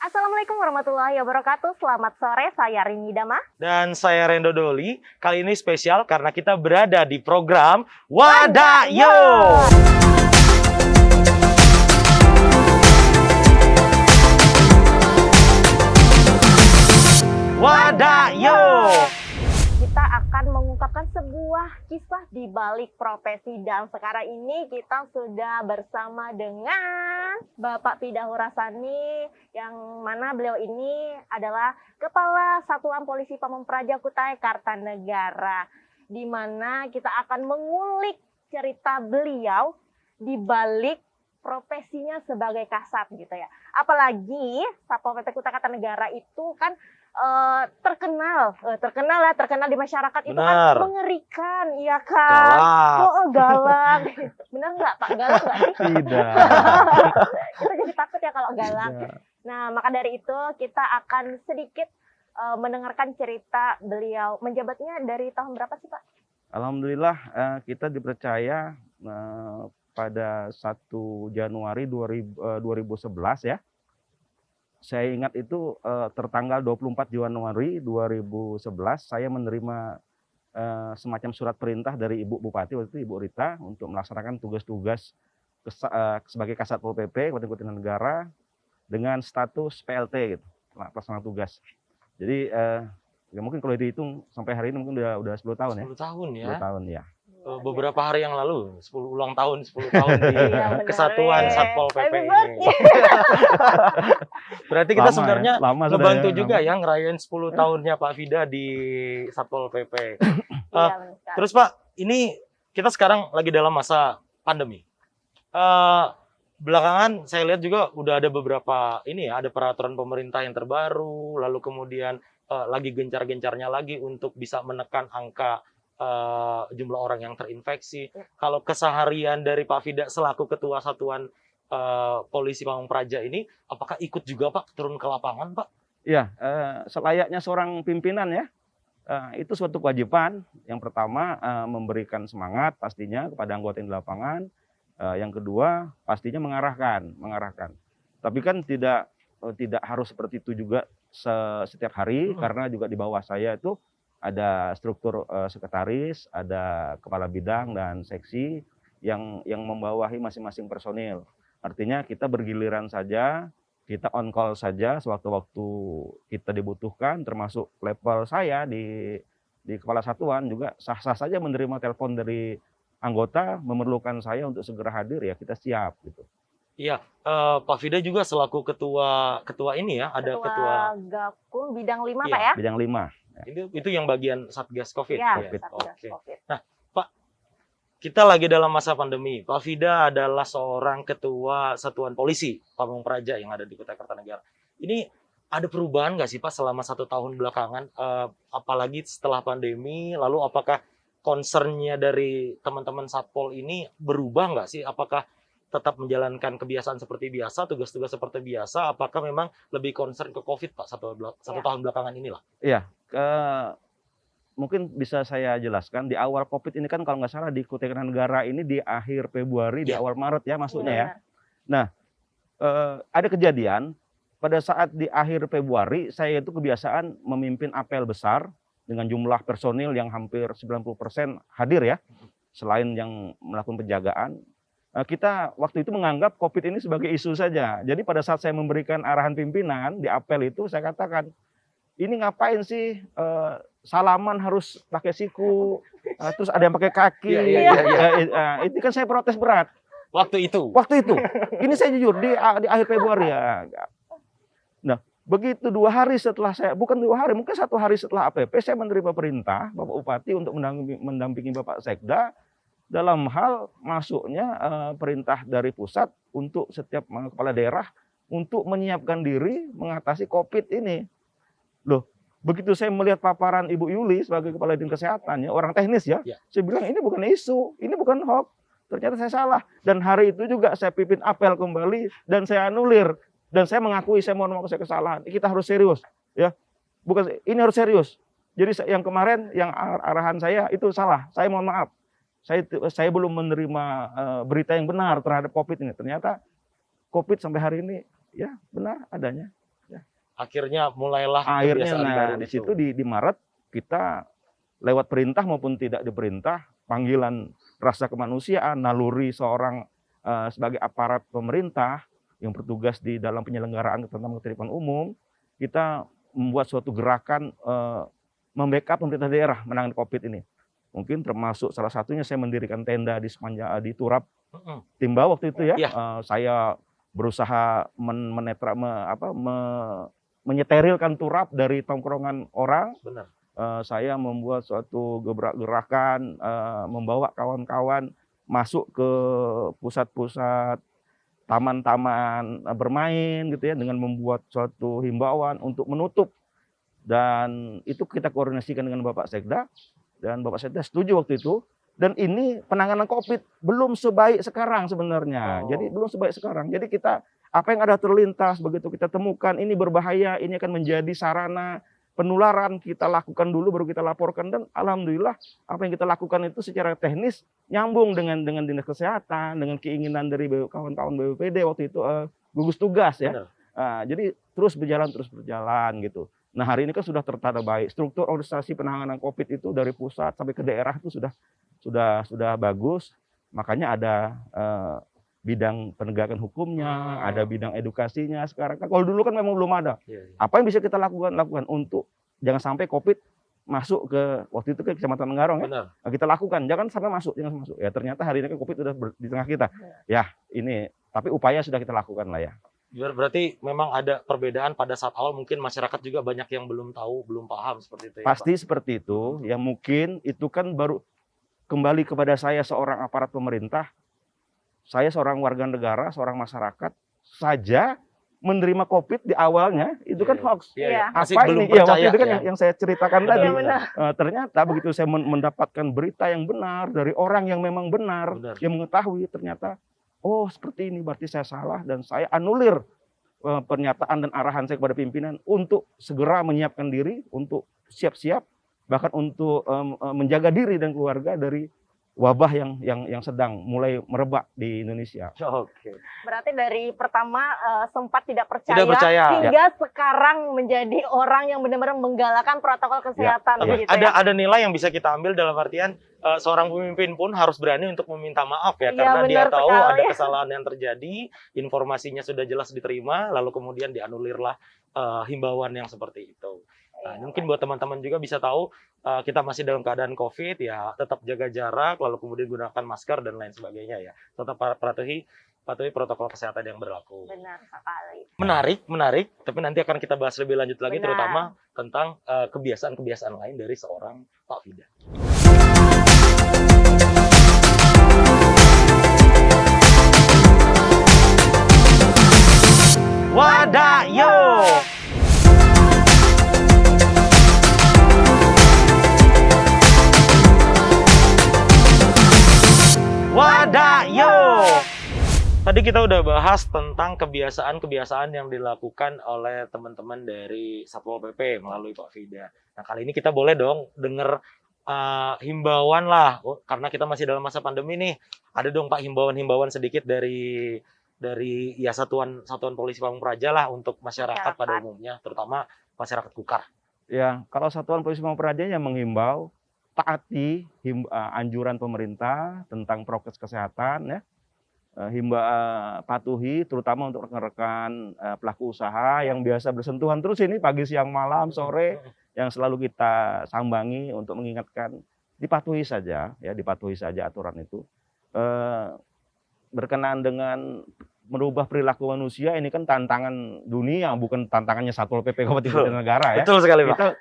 Assalamualaikum warahmatullahi wabarakatuh. Selamat sore, saya Rini Dama. Dan saya Rendo Doli. Kali ini spesial karena kita berada di program Wadayo. Wadayo. Kita akan mengungkapkan sebuah kisah di balik profesi, dan sekarang ini kita sudah bersama dengan Bapak Fidah Hurasani, yang mana beliau ini adalah Kepala Satuan Polisi Pamung Praja Kutai Kartanegara, di mana kita akan mengulik cerita beliau di balik profesinya sebagai kasat gitu ya. Apalagi Satpol PP Kutai Kartanegara itu kan terkenal di masyarakat. Itu kan mengerikan, iya kan? Galak. Galak. Benar nggak Pak? Galak nggak sih? Tidak. Kita jadi takut ya kalau galak. Tidak. Nah, maka dari itu kita akan sedikit mendengarkan cerita beliau. Menjabatnya dari tahun berapa sih Pak? Alhamdulillah kita dipercaya pada 1 Januari 2011 ya. Saya ingat itu tertanggal 24 Januari 2011 saya menerima semacam surat perintah dari Ibu Bupati waktu itu, Ibu Rita, untuk melaksanakan tugas-tugas sebagai Kasat Pol PP Kabupaten Kartanegara dengan status PLT gitu, pelaksana tugas. Jadi ya mungkin kalau dihitung sampai hari ini mungkin udah 10 tahun ya. 10 tahun ya. 10 tahun ya. Beberapa hari yang lalu, 10 ulang tahun, 10 tahun di Kesatuan Satpol PP ini. Berarti kita sebenarnya ngebantu juga ya ngerayain 10 tahunnya Pak Fida di Satpol PP. Terus Pak, ini kita sekarang lagi dalam masa pandemi. Belakangan saya lihat juga udah ada beberapa ini ya, ada peraturan pemerintah yang terbaru, lalu kemudian lagi gencar-gencarnya lagi untuk bisa menekan angka jumlah orang yang terinfeksi. Kalau keseharian dari Pak Fida selaku Ketua Satuan Polisi Pamung Praja ini, apakah ikut juga Pak turun ke lapangan Pak? Iya, selayaknya seorang pimpinan ya, itu suatu kewajiban. Yang pertama memberikan semangat pastinya kepada anggota yang di lapangan. Yang kedua pastinya mengarahkan. Tapi kan tidak harus seperti itu juga setiap hari, karena juga di bawah saya itu ada struktur sekretaris, ada kepala bidang dan seksi yang membawahi masing-masing personil. Artinya kita bergiliran saja, kita on call saja sewaktu-waktu kita dibutuhkan, termasuk level saya di kepala satuan juga sah-sah saja menerima telepon dari anggota memerlukan saya untuk segera hadir, ya kita siap gitu. Iya, Pak Fida juga selaku ketua ini ya, ada ketua Gakum bidang 5 iya, Pak ya? Bidang 5. Itu yang bagian Satgas Covid. Ya, ya? Satgas Oke. Covid. Nah, Pak, kita lagi dalam masa pandemi. Pak Fida adalah seorang ketua Satuan Polisi Pamung Praja yang ada di Kutai Kartanegara. Ini ada perubahan nggak sih Pak selama 1 tahun belakangan, apalagi setelah pandemi? Lalu apakah concernnya dari teman-teman Satpol ini berubah nggak sih? Apakah tetap menjalankan kebiasaan seperti biasa, tugas-tugas seperti biasa? Apakah memang lebih concern ke COVID Pak satu tahun belakangan inilah? Iya, mungkin bisa saya jelaskan di awal COVID ini kan kalau nggak salah di Kutai Kartanegara ini di akhir Februari, di awal Maret ya masuknya ya. Nah, ada kejadian pada saat di akhir Februari saya itu kebiasaan memimpin apel besar dengan jumlah personil yang hampir 90% hadir ya, selain yang melakukan penjagaan. Kita waktu itu menganggap COVID ini sebagai isu saja. Jadi pada saat saya memberikan arahan pimpinan di apel itu, saya katakan, ini ngapain sih salaman harus pakai siku, terus ada yang pakai kaki. Itu kan saya protes berat. Waktu itu. Ini saya jujur di akhir Februari ya. Nah, begitu 2 hari setelah bukan 2 hari, mungkin 1 hari setelah APP, saya menerima perintah Bapak Bupati untuk mendampingi Bapak Sekda dalam hal masuknya perintah dari pusat untuk setiap kepala daerah untuk menyiapkan diri mengatasi COVID ini. Loh, begitu saya melihat paparan Ibu Yuli sebagai Kepala Dinas Kesehatan, ya, orang teknis ya, saya bilang ini bukan isu, ini bukan hoax. Ternyata saya salah. Dan hari itu juga saya pimpin apel kembali dan saya anulir. Dan saya mengakui saya mohon maaf, saya kesalahan. Kita harus serius, ya. Bukan, ini harus serius. Jadi yang kemarin yang arahan saya itu salah. Saya mohon maaf. Saya belum menerima berita yang benar terhadap COVID ini. Ternyata COVID sampai hari ini ya benar adanya. Ya. Akhirnya mulailah Akhirnya, kebiasaan nah baru di itu. situ di Maret kita lewat perintah maupun tidak diperintah, panggilan rasa kemanusiaan, naluri seorang sebagai aparat pemerintah yang bertugas di dalam penyelenggaraan tentang ketertiban umum, kita membuat suatu gerakan membackup pemerintah daerah menangani COVID ini. Mungkin termasuk salah satunya saya mendirikan tenda di sepanjang di Turap Timba waktu itu ya. Iya. Saya berusaha menyeterilkan Turap dari tongkrongan orang. Benar. Saya membuat suatu gerakan membawa kawan-kawan masuk ke pusat-pusat taman-taman bermain gitu ya, dengan membuat suatu himbauan untuk menutup, dan itu kita koordinasikan dengan Bapak Sekda, dan Bapak Sekda setuju waktu itu. Dan ini penanganan COVID belum sebaik sekarang sebenarnya. Jadi belum sebaik sekarang. Jadi kita apa yang ada terlintas begitu kita temukan ini berbahaya, ini akan menjadi sarana penularan, kita lakukan dulu baru kita laporkan. Dan alhamdulillah apa yang kita lakukan itu secara teknis nyambung dengan dinas kesehatan, dengan keinginan dari kawan-kawan BPPD waktu itu gugus tugas ya. Jadi terus berjalan gitu. Nah hari ini kan sudah tertata baik, struktur organisasi penanganan COVID itu dari pusat sampai ke daerah itu sudah bagus. Makanya ada bidang penegakan hukumnya, ada bidang edukasinya sekarang. Kalau dulu kan memang belum ada. Apa yang bisa kita lakukan untuk jangan sampai COVID masuk ke waktu itu ke Kecamatan Menggarong ya. Nah, kita lakukan, jangan sampai masuk. Ya ternyata hari ini kan COVID sudah di tengah kita. Ya ini, tapi upaya sudah kita lakukan lah ya. Berarti memang ada perbedaan pada saat awal, mungkin masyarakat juga banyak yang belum tahu, belum paham seperti itu ya, Pasti Pak? seperti itu. Ya mungkin itu kan baru kembali kepada saya seorang aparat pemerintah. Saya seorang warga negara, seorang masyarakat saja menerima COVID di awalnya itu kan hoax. Iya. Masih Apa belum ini? Ya, percaya waktu itu kan ya. yang saya ceritakan Benar, tadi. benar. Ternyata begitu saya mendapatkan berita yang benar dari orang yang memang benar. Yang mengetahui ternyata, oh seperti ini berarti saya salah, dan saya anulir pernyataan dan arahan saya kepada pimpinan untuk segera menyiapkan diri, untuk siap-siap, bahkan untuk menjaga diri dan keluarga dari wabah yang sedang mulai merebak di Indonesia. Oke. Berarti dari pertama sempat tidak Tidak percaya. hingga sekarang menjadi orang yang benar-benar menggalakkan protokol kesehatan. Begitu ya. Ada nilai yang bisa kita ambil dalam artian seorang pemimpin pun harus berani untuk meminta maaf ya, karena dia benar tahu sekali. ada kesalahan yang terjadi, informasinya sudah jelas diterima, lalu kemudian dianulirlah himbauan yang seperti itu. Nah, mungkin buat teman-teman juga bisa tahu kita masih dalam keadaan COVID ya, tetap jaga jarak, lalu kemudian gunakan masker dan lain sebagainya ya. Tetap patuhi protokol kesehatan yang berlaku. Benar sekali. Menarik, tapi nanti akan kita bahas lebih lanjut lagi, Benar. terutama tentang kebiasaan-kebiasaan lain dari seorang Pak Fida. Wadayo! Wadayo! Tadi kita udah bahas tentang kebiasaan-kebiasaan yang dilakukan oleh teman-teman dari Satpol PP melalui Pak Fida. Nah, kali ini kita boleh dong denger himbauan lah, karena kita masih dalam masa pandemi nih. Ada dong Pak himbauan-himbauan sedikit dari ya satuan polisi Pamung Praja lah untuk masyarakat pada umumnya, terutama masyarakat Kukar. Ya, kalau satuan polisi Pamung Praja yang menghimbau taati anjuran pemerintah tentang prokes kesehatan ya. Patuhi terutama untuk rekan-rekan pelaku usaha yang biasa bersentuhan terus ini pagi, siang, malam, sore, yang selalu kita sambangi untuk mengingatkan, dipatuhi saja aturan itu. Berkenaan dengan merubah perilaku manusia, ini kan tantangan dunia, bukan tantangannya Satpol PP Kabupaten Negara ya. Betul sekali, Pak.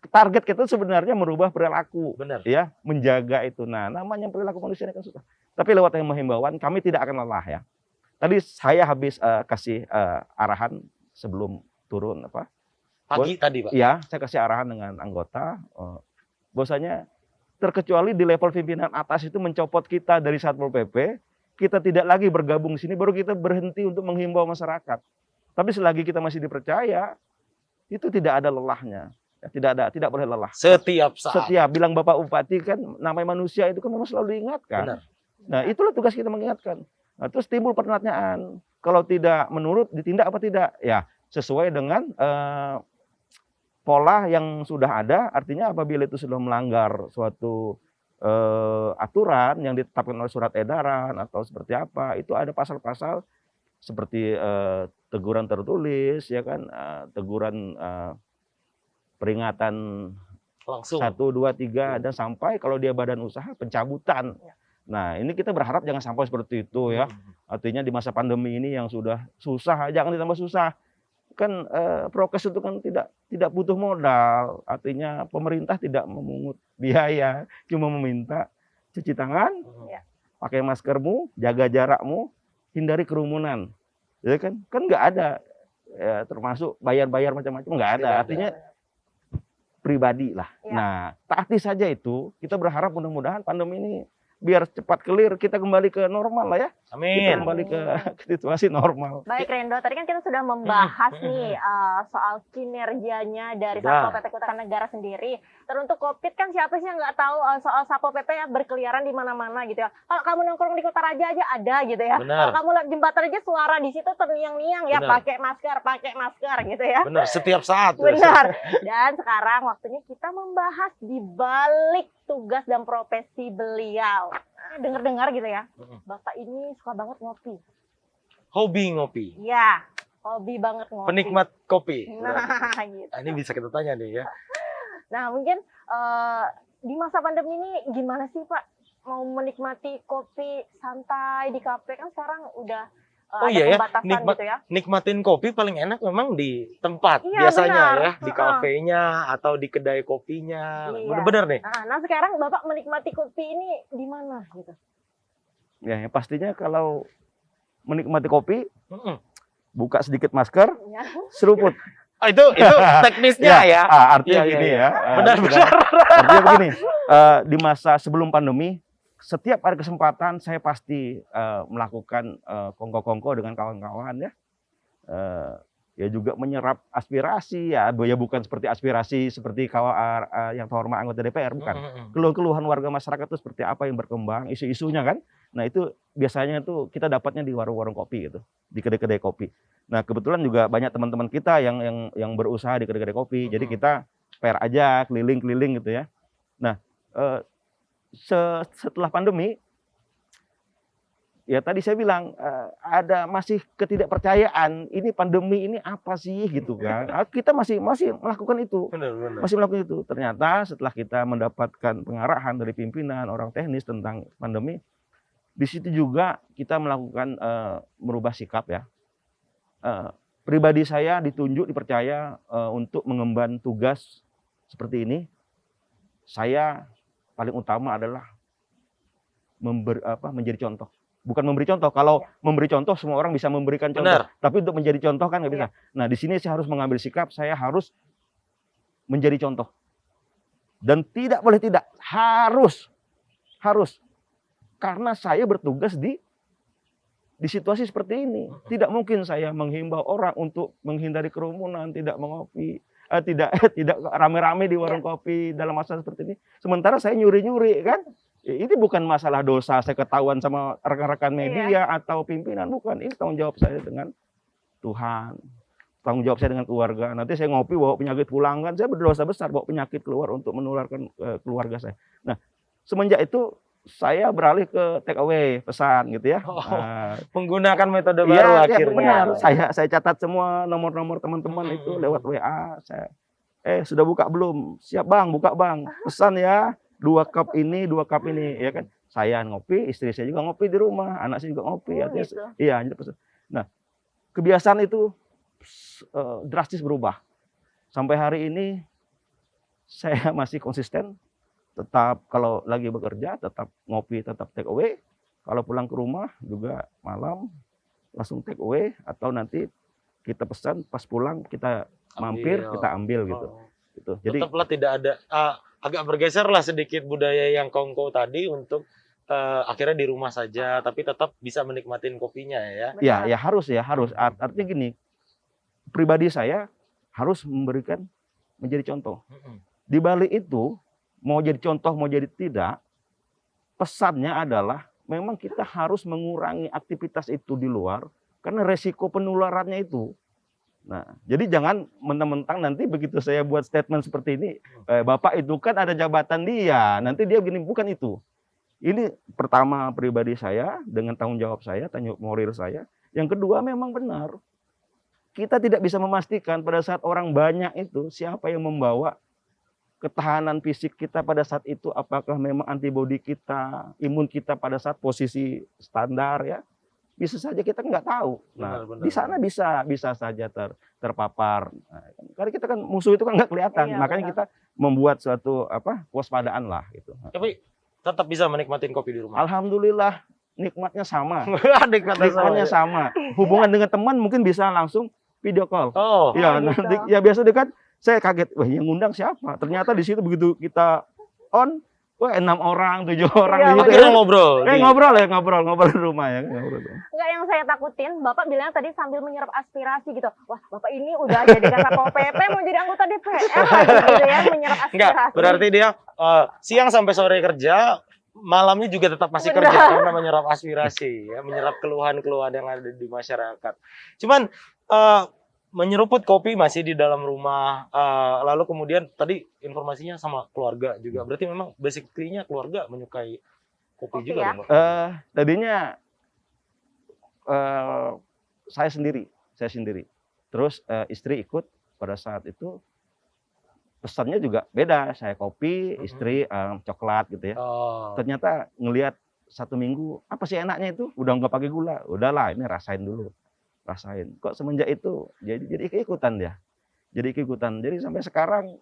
Target kita sebenarnya merubah perilaku. Benar. Ya, menjaga itu. Nah, namanya perilaku manusia ini kan susah. Tapi lewat yang menghimbauan, kami tidak akan lelah ya. Tadi saya habis kasih arahan sebelum turun apa? Pagi tadi, Pak. Iya, saya kasih arahan dengan anggota. Bahwasanya terkecuali di level pimpinan atas itu mencopot kita dari Satpol PP, kita tidak lagi bergabung di sini, baru kita berhenti untuk menghimbau masyarakat. Tapi selagi kita masih dipercaya, itu tidak ada lelahnya. Tidak boleh lelah. Setiap saat. Bilang Bapak Bupati kan, namanya manusia itu kan memang selalu diingatkan. Benar. Nah, itulah tugas kita mengingatkan. Nah, terus timbul pertanyaan, kalau tidak menurut ditindak apa tidak? Ya, sesuai dengan pola yang sudah ada. Artinya apabila itu sudah melanggar suatu aturan yang ditetapkan oleh surat edaran atau seperti apa, itu ada pasal-pasal seperti teguran tertulis, ya kan, teguran peringatan Langsung. 1, 2, 3 dan sampai kalau dia badan usaha pencabutan. Nah, ini kita berharap jangan sampai seperti itu ya. Artinya di masa pandemi ini yang sudah susah, jangan ditambah susah. Kan prokes itu kan tidak butuh modal. Artinya pemerintah tidak memungut biaya, cuma meminta cuci tangan, pakai maskermu, jaga jarakmu, hindari kerumunan. Ya kan? Kan nggak ada ya, termasuk bayar-bayar macam-macam nggak ada. Artinya pribadi lah. Nah, taati saja itu. Kita berharap mudah-mudahan pandemi ini biar cepat clear, kita kembali ke normal lah ya. Amin. Kita kembali ke situasi normal. Baik Rendo, tadi kan kita sudah membahas nih soal kinerjanya dari Satpol PP Kertanegara sendiri. Teruntuk COVID kan siapa sih yang nggak tahu soal Satpol PP yang berkeliaran di mana-mana gitu ya. Kalau kamu nongkrong di Kota Raja aja ada gitu ya. Benar. Kalau kamu lihat jembatan aja suara di situ terniang-niang ya, pakai masker gitu ya. Benar, setiap saat. Benar. Dan sekarang waktunya kita membahas di balik tugas dan profesi beliau. Dengar-dengar gitu ya, Bapak ini suka banget ngopi. Hobi ngopi. Iya, hobi banget ngopi. Penikmat kopi. Nah, gitu. Nah, ini bisa kita tanya nih ya. Nah, mungkin di masa pandemi ini gimana sih Pak? Mau menikmati kopi santai di kafe kan sekarang udah Oh ada iya ya, pembatasan gitu ya. nikmatin kopi paling enak memang di tempat Iya, biasanya benar. ya, di kafenya atau di kedai kopinya. Iya. Bener-bener nih. Nah, sekarang Bapak menikmati kopi ini di mana gitu? Ya, pastinya kalau menikmati kopi, Mm-mm. buka sedikit masker, Ya. seruput. Oh, itu teknisnya ya. Artinya Iya, gini iya. ya. Benar-benar. Artinya begini, di masa sebelum pandemi, setiap ada kesempatan saya pasti melakukan kongko-kongko dengan kawan-kawan ya. Ya juga menyerap aspirasi ya bukan seperti aspirasi seperti kawan yang terhormat anggota DPR, bukan. Keluhan-keluhan warga masyarakat itu seperti apa yang berkembang, isu-isunya kan. Nah, itu biasanya itu kita dapatnya di warung-warung kopi gitu, di kedai-kedai kopi. Nah, kebetulan juga banyak teman-teman kita yang berusaha di kedai-kedai kopi. Jadi kita pair aja keliling-keliling gitu ya. Nah, setelah pandemi, ya tadi saya bilang ada masih ketidakpercayaan. Ini pandemi ini apa sih gitu kan? Kita masih melakukan itu, Benar-benar. masih melakukan itu. Ternyata setelah kita mendapatkan pengarahan dari pimpinan orang teknis tentang pandemi, di situ juga kita melakukan merubah sikap ya. Pribadi saya ditunjuk dipercaya untuk mengemban tugas seperti ini. Saya paling utama adalah menjadi contoh. Bukan memberi contoh. Kalau memberi contoh semua orang bisa memberikan contoh. Benar. Tapi untuk menjadi contoh kan nggak bisa. Nah, di sini saya harus mengambil sikap. Saya harus menjadi contoh. Dan tidak boleh tidak. Harus. Karena saya bertugas di situasi seperti ini. Tidak mungkin saya menghimbau orang untuk menghindari kerumunan, tidak mengopi, tidak rame-rame di warung kopi dalam masa seperti ini. Sementara saya nyuri-nyuri kan. Ini bukan masalah dosa saya ketahuan sama rekan-rekan media atau pimpinan, bukan. Ini tanggung jawab saya dengan Tuhan. Tanggung jawab saya dengan keluarga. Nanti saya ngopi bawa penyakit pulang kan, saya berdosa besar bawa penyakit keluar untuk menularkan keluarga saya. Nah, semenjak itu saya beralih ke take away pesan gitu ya. Menggunakan metode baru akhirnya. Benar. Saya catat semua nomor-nomor teman-teman itu lewat WA. Saya sudah buka belum? Siap Bang, buka Bang. Pesan ya. 2 cup ini, 2 cup ini, ya kan? Saya ngopi, istri saya juga ngopi di rumah, anak saya juga ngopi. Gitu. Iya. Nah, kebiasaan itu drastis berubah. Sampai hari ini saya masih konsisten. Tetap kalau lagi bekerja, tetap ngopi, tetap take away. Kalau pulang ke rumah juga malam langsung take away atau nanti kita pesan pas pulang kita mampir, kita ambil gitu. Gitu. Jadi tetaplah tidak ada agak bergeser lah sedikit budaya yang kongko tadi untuk akhirnya di rumah saja, tapi tetap bisa menikmatin kopinya ya. Ya harus. Artinya gini, pribadi saya harus menjadi contoh. Di balik itu, mau jadi contoh, mau jadi tidak, pesannya adalah memang kita harus mengurangi aktivitas itu di luar, karena resiko penularannya itu Nah, jadi jangan mentang-mentang nanti begitu saya buat statement seperti ini, Bapak itu kan ada jabatan dia, nanti dia gini, bukan itu. Ini pertama pribadi saya dengan tanggung jawab saya, tanggung jawab moral saya. Yang kedua memang benar. Kita tidak bisa memastikan pada saat orang banyak itu siapa yang membawa ketahanan fisik kita pada saat itu, apakah memang antibodi kita, imun kita pada saat posisi standar ya. Bisa saja kita nggak tahu. Nah, Benar. di sana bisa saja terpapar. Nah, karena kita kan musuh itu kan nggak kelihatan, Iya, makanya benar. kita membuat suatu waspadaan lah gitu. Tapi tetap bisa menikmatin kopi di rumah. Alhamdulillah nikmatnya sama, Nikmatnya sama. Hubungan dengan teman mungkin bisa langsung video call. Oh, Ya, gitu. nanti ya biasa dekat. Saya kaget, wah yang ngundang siapa? Ternyata di situ begitu kita on, wah 6 orang, 7 orang Iya, di situ. akhirnya ngobrol. Ngobrol di rumah ya. Ngobrol. Enggak, yang saya takutin, Bapak bilang tadi sambil menyerap aspirasi gitu. Wah, Bapak ini udah jadi Kasatpol PP, mau jadi anggota DPR lagi gitu ya, menyerap Enggak, aspirasi. berarti dia siang sampai sore kerja, malamnya juga tetap masih Benar. kerja karena menyerap aspirasi, ya, menyerap keluhan-keluhan yang ada di masyarakat. Cuman menyeruput kopi masih di dalam rumah, lalu kemudian tadi informasinya sama keluarga juga. Berarti memang basically-nya keluarga menyukai kopi Kopi juga ya? dong, Pak? Tadinya saya sendiri. Terus istri ikut pada saat itu. Pesannya juga beda. Saya kopi, istri coklat gitu ya. Oh, Ternyata ngelihat 1 minggu, apa sih enaknya itu? Udah nggak pakai gula. Udahlah, ini rasain dulu. Rasain. Kok semenjak itu jadi keikutan dia. Jadi sampai sekarang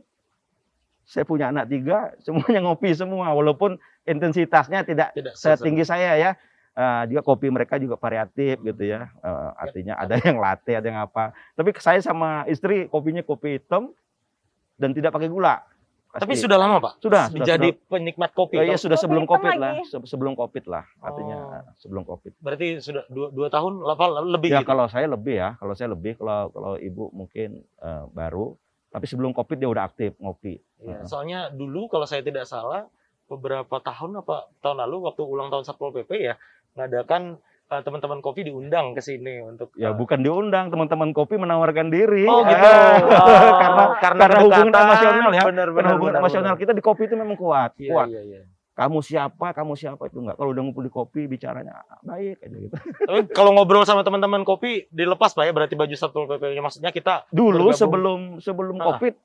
saya punya anak 3, semuanya ngopi semua. Walaupun intensitasnya tidak setinggi saya ya. Juga kopi mereka juga variatif gitu ya. Artinya ada yang latte, ada yang apa. Tapi saya sama istri kopinya kopi hitam dan tidak pakai gula. tapi Pasti. sudah lama, Pak? Sudah. Menjadi penikmat kopi. Iya, sudah Kopi sebelum hitam Covid lah. lagi. Sebelum Covid lah. Oh. Artinya sebelum Covid. Berarti sudah 2 tahun lebih Ya gitu. kalau saya lebih ya. Kalau ibu mungkin baru. Tapi sebelum Covid dia udah aktif ngopi. Iya, soalnya dulu kalau saya tidak salah beberapa tahun lalu waktu ulang tahun Satpol PP ya ngadakan teman-teman kopi diundang ke sini untuk Ya bukan diundang, teman-teman kopi menawarkan diri. Oh gitu. Karena hubungan kedekatan. emosional ya. Benar, Karena hubungan emosional kita di kopi itu memang kuat. Iya, Kuat. iya. Kamu siapa itu enggak. Kalau udah ngumpul di kopi bicaranya baik aja gitu. Tapi kalau ngobrol sama teman-teman kopi dilepas Pak ya, berarti baju Satpol PP-nya, maksudnya kita Dulu bergabung. sebelum Covid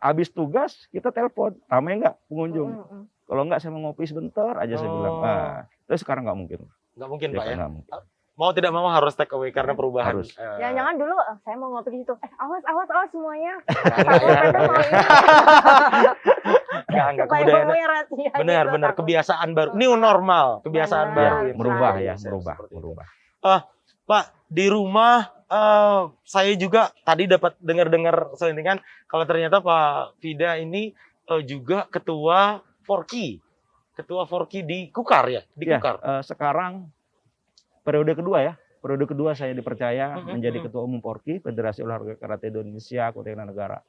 habis tugas kita telepon, ramai enggak pengunjung? Kalau enggak saya mau ngopi sebentar aja saya bilang. Tapi sekarang enggak mungkin. Nggak mungkin Pak ya. Nggak mungkin. Mau tidak mau harus take away karena perubahan. Harus. Jangan dulu saya mau ngopi di situ. Awas semuanya. Enggak, Satpol PP mau ini. enggak Supaya kemudian. ngomongnya rahasia Benar, gitu, benar. takut. Kebiasaan baru. New normal, kebiasaan Benar. baru. Ya, merubah ya, Bisa merubah. seperti itu. Pak, di rumah saya juga tadi dapat dengar-dengar selintingan kalau ternyata Pak Fida ini juga ketua Forky. Ketua Forky di Kukar ya? Di Ya, Kukar. sekarang periode kedua ya. Periode kedua saya dipercaya menjadi mhm. ketua umum Forky, Federasi Olahraga Karate Indonesia, Kota Negara.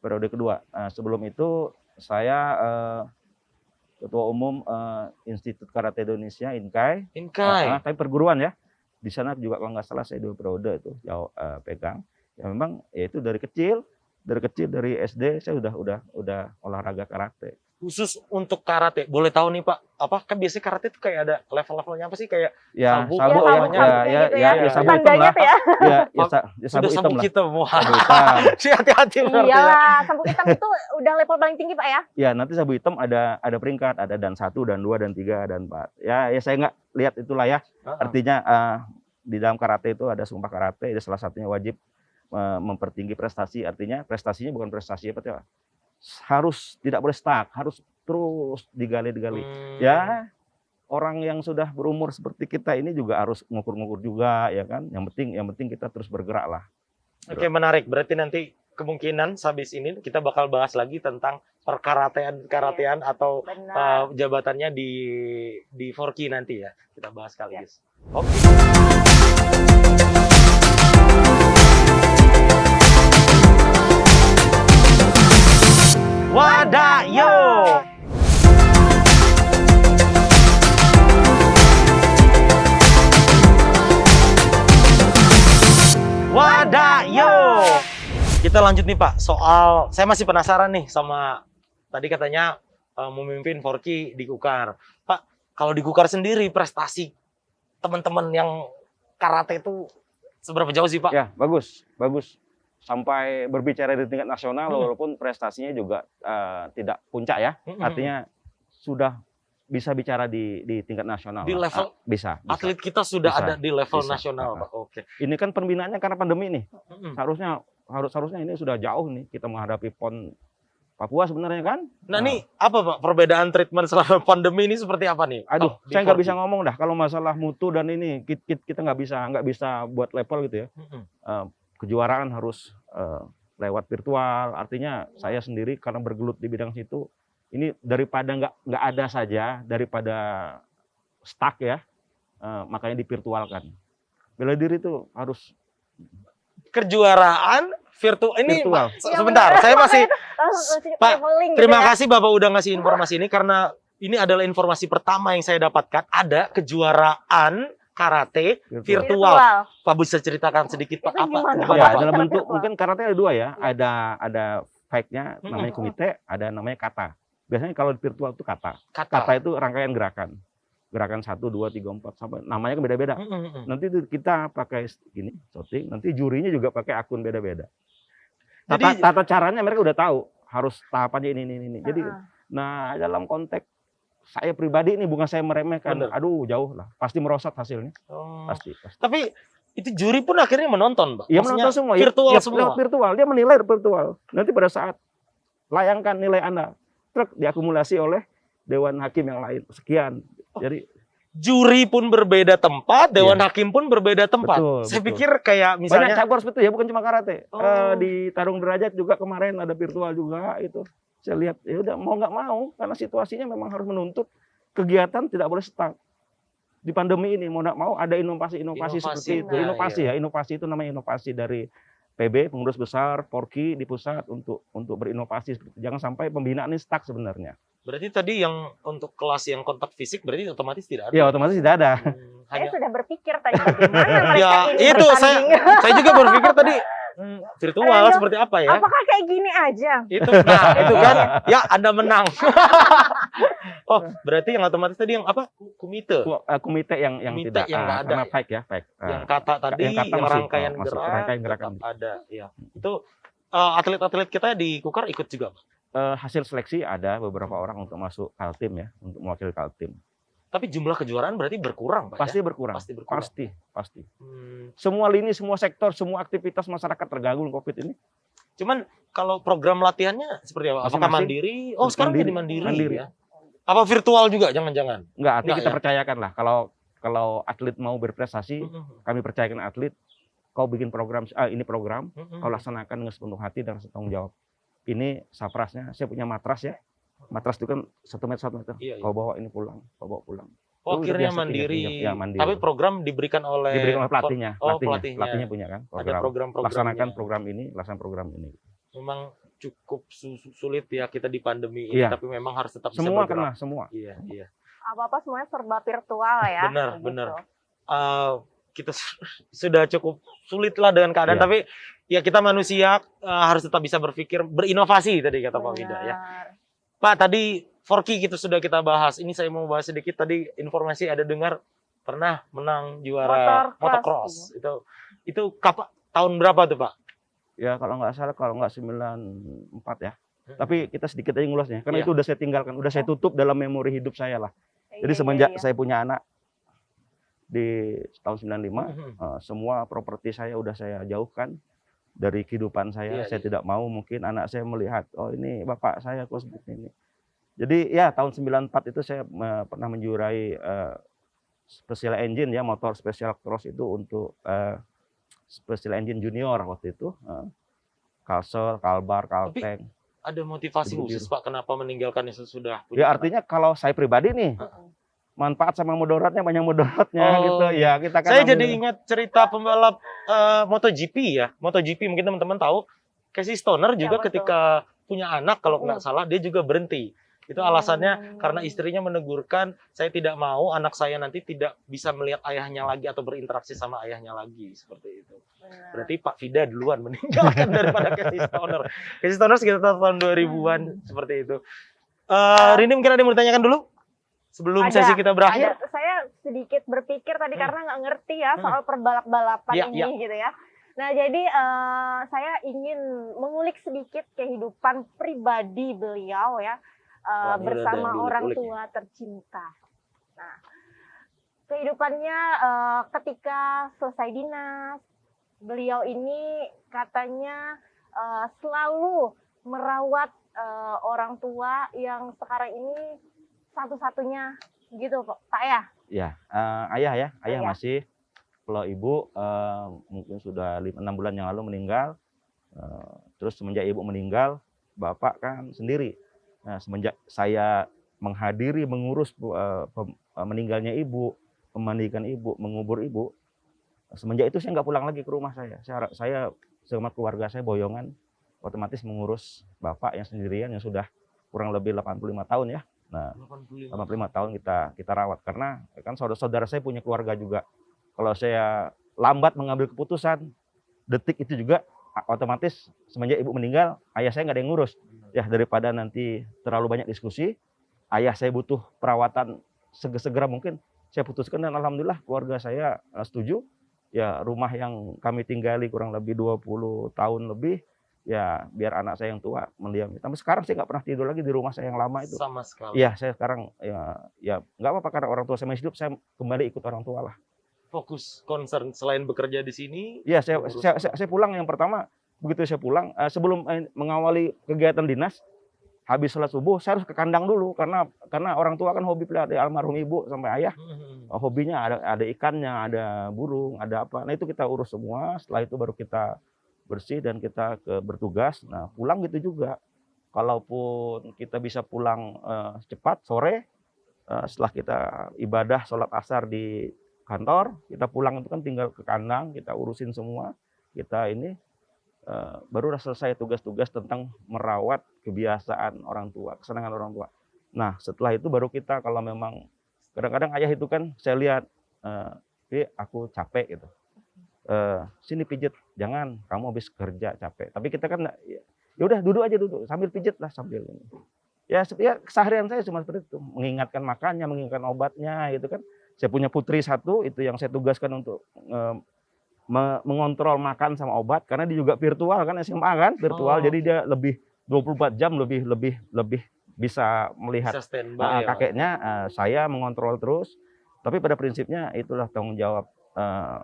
Periode kedua. Sebelum itu saya ketua umum Institut Karate Indonesia, INKAI. Inkai. Tapi perguruan ya. Di sana juga kalau nggak salah saya 2 periode itu pegang. Ya memang ya itu dari kecil dari SD saya udah olahraga karate. Khusus untuk karate, boleh tahu nih Pak, apa kan biasanya karate itu kayak ada level-levelnya apa sih, kayak Ya, Sabuk. sabuk Ya, ya, sabuk ya, gitu ya, ya. ya, sabuk hitam Tandanya lah. tuh ya. Ya, sudah sabuk hitam sabuk lah. hitam. Wah, Sabuk hitam. si hati-hati berarti ya. Iyalah, sabuk hitam itu udah level paling tinggi Pak ya. Ya, nanti sabuk hitam ada peringkat, ada dan 1, dan 2, dan 3, dan 4. Ya saya nggak lihat itulah ya. Artinya di dalam karate itu ada sumpah karate, ada salah satunya wajib mempertinggi prestasi. Artinya prestasinya bukan prestasi apa ya? Harus tidak boleh stuck, harus terus digali. Ya, orang yang sudah berumur seperti kita ini juga harus ngukur-ngukur juga ya kan. Yang penting kita terus bergerak lah. Oke, menarik. Berarti nanti kemungkinan habis ini kita bakal bahas lagi tentang karatean atau Benar. jabatannya di Forky nanti ya. Kita bahas sekaligus. Oke. Wadayo. Wadayo. kita lanjut nih Pak, soal saya masih penasaran nih sama tadi katanya memimpin Forky di Kukar. Pak, kalau di Kukar sendiri prestasi teman-teman yang karate itu seberapa jauh sih Pak? Ya, bagus, bagus. Sampai berbicara di tingkat nasional, walaupun prestasinya juga tidak puncak ya. Artinya sudah bisa bicara di tingkat nasional. Di level bisa. Atlet kita sudah Bisa. ada di level Bisa. nasional Pak. Oke. Ini kan pembinaannya karena pandemi nih. Harusnya ini sudah jauh nih kita menghadapi PON Papua sebenarnya kan. Nah ini apa Pak perbedaan treatment selama pandemi ini seperti apa nih? Aduh, di saya nggak Forky? bisa ngomong dah kalau masalah mutu dan ini kita nggak bisa buat level gitu ya. Kejuaraan harus lewat virtual. Artinya saya sendiri karena bergelut di bidang situ, ini daripada nggak ada saja, daripada stuck ya, makanya divirtualkan. Bela diri itu harus Kejuaraan virtual ini Virtual. Pak, sebentar, saya masih Pak, traveling gitu terima ya. kasih Bapak udah ngasih informasi ini karena ini adalah informasi pertama yang saya dapatkan ada kejuaraan karate virtual. Pak bisa ceritakan sedikit Pak Itu apa? gimana, Gimana, ya Pak? dalam bentuk Virtual. mungkin karate ada dua ya, ada fake-nya namanya kumite, ada namanya kata. Biasanya kalau di virtual itu kata. Kata itu rangkaian gerakan. Gerakan 1, 2, 3, 4 sampai namanya kan beda-beda. Nanti itu kita pakai gini, shooting, nanti jurinya juga pakai akun beda-beda. Jadi- Tata caranya mereka udah tahu, harus tahapannya ini. Jadi nah dalam konteks saya pribadi ini bukan saya meremehkan. Bener. Aduh, jauh lah. Pasti merosot hasilnya. Oh. Pasti. Tapi itu juri pun akhirnya menonton, Pak. Iya Maksudnya menonton semua. virtual Ya, semua. lewat virtual. Dia menilai virtual. Nanti pada saat layangkan nilai Anda, truk diakumulasi oleh Dewan Hakim yang lain. Sekian. Jadi Juri pun berbeda tempat, Dewan Hakim pun berbeda tempat. Betul, Saya betul. pikir kayak banyak misalnya cabur seperti itu ya, bukan cuma karate. Oh. Di Tarung Derajat juga kemarin ada virtual juga itu. Saya lihat ya udah mau nggak mau karena situasinya memang harus menuntut kegiatan tidak boleh stuck. Di pandemi ini mau nggak mau ada inovasi seperti itu. Nah, Inovasi ya, inovasi itu namanya inovasi dari PB pengurus besar, Forky di pusat untuk berinovasi. Jangan sampai pembinaan ini stuck sebenarnya. berarti tadi yang untuk kelas yang kontak fisik berarti otomatis tidak ada. Ya otomatis tidak ada. Saya Hanya sudah berpikir tadi bagaimana mereka ya ini itu bertanding. saya juga berpikir tadi virtual Aduh, seperti apa ya? Apakah kayak gini aja? Itu kan ya Anda menang. Oh, berarti yang otomatis tadi yang apa? Kumite. Komite yang Komite tidak yang nggak ada. karena fake ya, fake. Yang kata tadi yang kata yang masih, rangkaian masuk gerak rangkaian gerakan. tetap ada ya. Itu atlet-atlet kita di Kukar ikut juga, Pak. Hasil seleksi ada beberapa orang untuk masuk Kaltim ya, untuk mewakili Kaltim. Tapi jumlah kejuaraan berarti berkurang, Pak. Pasti ya? berkurang. Pasti berkurang. Pasti. Hmm. Semua lini, semua sektor, semua aktivitas masyarakat terganggu dengan Covid ini. Cuman kalau program latihannya seperti apa? Apakah Masing-masing. mandiri? Oh, sekarang Mandiri. jadi mandiri, Mandiri. ya. Apa virtual juga? Jangan-jangan. Enggak, artinya Enggak, kita ya? percayakan lah. Kalau atlet mau berprestasi, kami percayakan atlet. Kau bikin program, ini program, kau laksanakan dengan sepenuh hati dan tanggung jawab. Ini saprasnya, saya punya matras ya. Matras itu kan 1 meter. Iya, iya. Kau bawa ini pulang, kau bawa pulang. Oh, Itu udah akhirnya biasa, mandiri. ya, mandiri. Tapi program diberikan oleh Diberikan oleh pelatihnya. Oh, Pelatihnya punya kan. Ada program-programnya. Laksanakan program ini. Memang cukup sulit ya kita di pandemi ini, Iya. tapi memang harus tetap bisa Semua bergerak. kena, semua. Iya. Apa-apa semuanya serba virtual ya. Benar, begitu. benar. Kita sudah cukup sulit lah dengan keadaan, Iya. tapi ya kita manusia harus tetap bisa berpikir, berinovasi tadi kata Pak Vida ya. Benar. Pak, tadi Forky sudah kita bahas. Ini saya mau bahas sedikit tadi informasi ada dengar pernah menang juara motocross. Itu kapan tahun berapa tuh, Pak? Ya kalau nggak salah, kalau nggak 94 ya. Tapi kita sedikit aja ngulasnya, karena Iya. itu udah saya tinggalkan, udah saya tutup dalam memori hidup saya lah. Jadi Iya, semenjak iya. saya punya anak di tahun 95, Mhm. semua properti saya udah saya jauhkan dari kehidupan saya. Iya, Saya iya. tidak mau mungkin anak saya melihat, oh ini bapak saya kok seperti ini. Jadi ya tahun 94 itu saya pernah menjuarai special engine ya, motor special cross itu untuk special engine junior waktu itu. Kalsel, Kalbar, Kalteng. Ada motivasi Biru-biru. khusus, Pak, kenapa meninggalkan sesudah Ya artinya kalau saya pribadi nih, manfaat sama mudaratnya banyak mudaratnya Oh. gitu. Ya kita kan Saya jadi ambil- ingat cerita pembalap MotoGP ya. MotoGP mungkin teman-teman tahu. Casey Stoner juga betul. ketika punya anak kalau nggak salah dia juga berhenti. Itu alasannya karena istrinya menegurkan, saya tidak mau anak saya nanti tidak bisa melihat ayahnya lagi atau berinteraksi sama ayahnya lagi, seperti itu. Benar. Berarti Pak Fida duluan meninggalkan daripada Casey Stoner. Casey Stoner sekitar tahun 2000-an, seperti itu. Rini mungkin ada yang mau ditanyakan dulu? Sebelum Ada, sesi kita berakhir? Saya sedikit berpikir tadi karena nggak ngerti ya soal perbalap-balapan Ya, ini gitu ya. Nah, jadi saya ingin mengulik sedikit kehidupan pribadi beliau ya Wah, ini udah bersama ada yang orang diulik-ulik tua tercinta. Nah, kehidupannya ketika selesai dinas, beliau ini katanya selalu merawat orang tua yang sekarang ini satu-satunya gitu Pak ya? Ya, ayah ya, ayah Ayah. masih. Kalau ibu mungkin sudah 6 bulan yang lalu meninggal. Terus semenjak ibu meninggal, bapak kan sendiri. Nah, semenjak saya menghadiri, mengurus meninggalnya ibu, memandikan ibu, mengubur ibu, semenjak itu saya nggak pulang lagi ke rumah saya. Saya sama keluarga saya boyongan, otomatis mengurus bapak yang sendirian yang sudah kurang lebih 85 tahun ya. Nah, 85 tahun kita rawat karena kan saudara-saudara saya punya keluarga juga. Kalau saya lambat mengambil keputusan, detik itu juga otomatis semenjak ibu meninggal, ayah saya nggak ada yang ngurus. Ya daripada nanti terlalu banyak diskusi, ayah saya butuh perawatan segera mungkin, saya putuskan dan alhamdulillah keluarga saya setuju. Ya rumah yang kami tinggali kurang lebih 20 tahun lebih, ya biar anak saya yang tua mendiami. Tapi sekarang saya nggak pernah tidur lagi di rumah saya yang lama itu. Sama sekali. Iya, saya sekarang ya nggak apa-apa karena orang tua saya masih hidup, saya kembali ikut orang tua lah. Fokus concern selain bekerja di sini. Iya, saya pulang yang pertama begitu saya pulang sebelum mengawali kegiatan dinas, habis sholat subuh saya harus ke kandang dulu karena orang tua kan hobi pelihara almarhum ibu sampai ayah. Hobinya ada ikannya, ada burung, ada apa. Nah itu kita urus semua. Setelah itu baru kita bersih dan kita bertugas. Nah pulang gitu juga. Kalaupun kita bisa pulang cepat sore, setelah kita ibadah sholat asar di kantor, kita pulang itu kan tinggal ke kandang, kita urusin semua, kita ini baru selesai tugas-tugas tentang merawat kebiasaan orang tua, kesenangan orang tua. Nah setelah itu baru kita kalau memang kadang-kadang ayah itu kan saya lihat, aku capek gitu, sini pijet, jangan kamu habis kerja capek. Tapi kita kan ya udah duduk aja duduk sambil pijet lah sambil ini. Ya keseharian saya cuma seperti itu, mengingatkan makannya, mengingatkan obatnya gitu kan. Saya punya putri satu, itu yang saya tugaskan untuk mengontrol makan sama obat, karena dia juga virtual kan, SMA kan, virtual, jadi dia lebih 24 jam lebih bisa melihat Bisa standby kakeknya. Saya mengontrol terus, tapi pada prinsipnya itulah tanggung jawab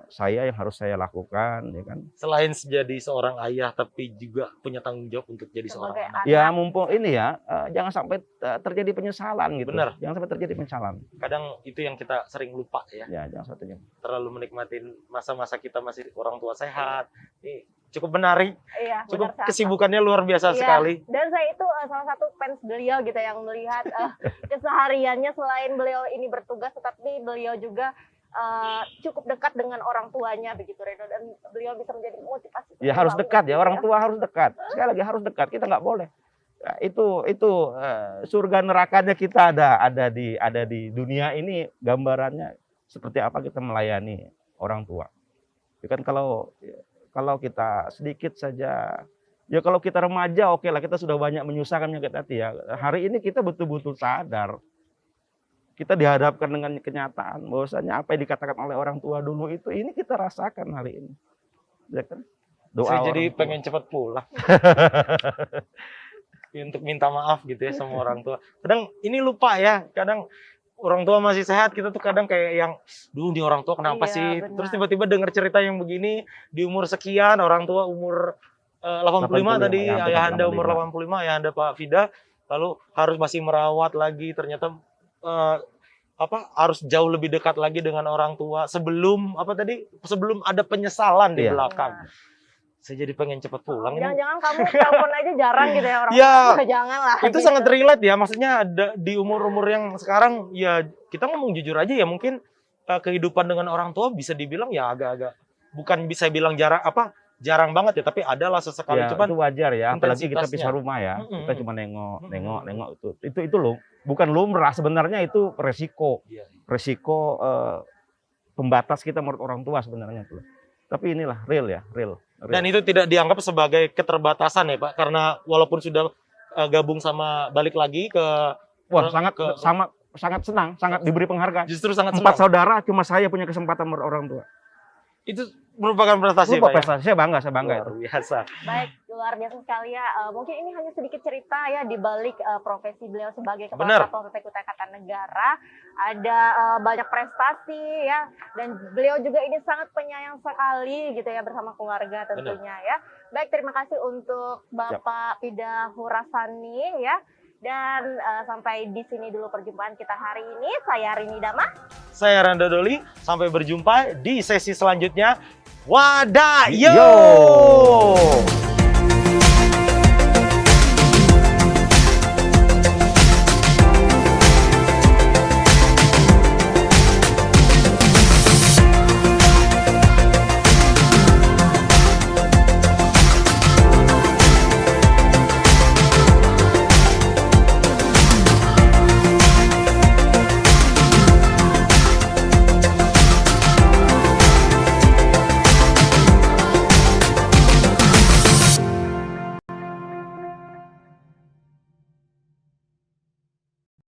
saya yang harus saya lakukan, ya kan. Selain jadi seorang ayah, tapi juga punya tanggung jawab untuk jadi Sebagai seorang anak. Ya mumpung ini ya, jangan sampai terjadi penyesalan gitu. Benar. Jangan sampai terjadi penyesalan. Kadang itu yang kita sering lupa ya. Ya jangan sampai terjadi. Terlalu menikmatin masa-masa kita masih orang tua sehat. Ini cukup menarik. Iya, Cukup benar sekali. kesibukannya luar biasa Iya, sekali. Dan saya itu salah satu fans beliau gitu yang melihat kesehariannya selain beliau ini bertugas, tetapi beliau juga cukup dekat dengan orang tuanya begitu Reno, dan beliau bisa menjadi motivasi. Ya harus dekat ya, orang tua. tua harus dekat. Sekali lagi harus dekat, kita nggak boleh. Ya, itu surga nerakanya kita ada di dunia ini, gambarannya seperti apa kita melayani orang tua. Ya kan kalau kita sedikit saja, ya kalau kita remaja oke lah, kita sudah banyak menyusahkan menyakit hati ya. Hari ini kita betul-betul sadar, kita dihadapkan dengan kenyataan bahwasanya apa yang dikatakan oleh orang tua dulu itu, ini kita rasakan hari ini. Ya kan? Saya jadi orang tua. pengen cepat pulang. Untuk minta maaf gitu ya sama orang tua. Kadang ini lupa ya, kadang orang tua masih sehat, kita tuh kadang kayak yang, duh ini orang tua kenapa Iya, sih? benar. Terus tiba-tiba dengar cerita yang begini, di umur sekian, orang tua umur 85 tadi, ya, ayahanda 85. umur 85, ayahanda Pak Fida, lalu harus masih merawat lagi, ternyata harus jauh lebih dekat lagi dengan orang tua sebelum ada penyesalan di Iya. belakang. Saya jadi pengen cepat pulang ini. Jangan-jangan kamu telepon aja jarang gitu ya orang Ya, tua. Jangan lah. Itu gitu. sangat relate ya, maksudnya ada di umur-umur yang sekarang ya, kita ngomong jujur aja ya, mungkin kehidupan dengan orang tua bisa dibilang ya agak-agak, bukan bisa bilang jarak jarang banget ya, tapi adalah sesekali. Ya, Cuman itu wajar ya, apalagi kita intensitasnya. pisah rumah ya. Mm-mm. Kita cuma nengok, Mm-mm. nengok itu loh. Bukan lumrah sebenarnya, itu resiko. Iya. Resiko pembatas kita menurut orang tua sebenarnya tuh. Tapi inilah real ya, real. Dan itu tidak dianggap sebagai keterbatasan ya Pak, karena walaupun sudah gabung sama balik lagi ke Wah, ke- sangat senang, sangat diberi penghargaan. justru sangat 4 senang. saudara, cuma saya punya kesempatan menurut orang tua. Itu merupakan prestasi Lupa Pak. Ya? prestasi, saya bangga Luar itu. biasa. Baik, luar biasa sekali ya. Mungkin ini hanya sedikit cerita ya di balik profesi beliau sebagai Benar. Kepala Satuan PP Kutai Kartanegara. Ada banyak prestasi ya, dan beliau juga ini sangat penyayang sekali gitu ya bersama keluarga tentunya ya. Baik, terima kasih untuk Bapak Pida Hurasani ya. Dan sampai di sini dulu perjumpaan kita hari ini. Saya Rini Dama. Saya Randa Doli, sampai berjumpa di sesi selanjutnya. Wadayo! Yo!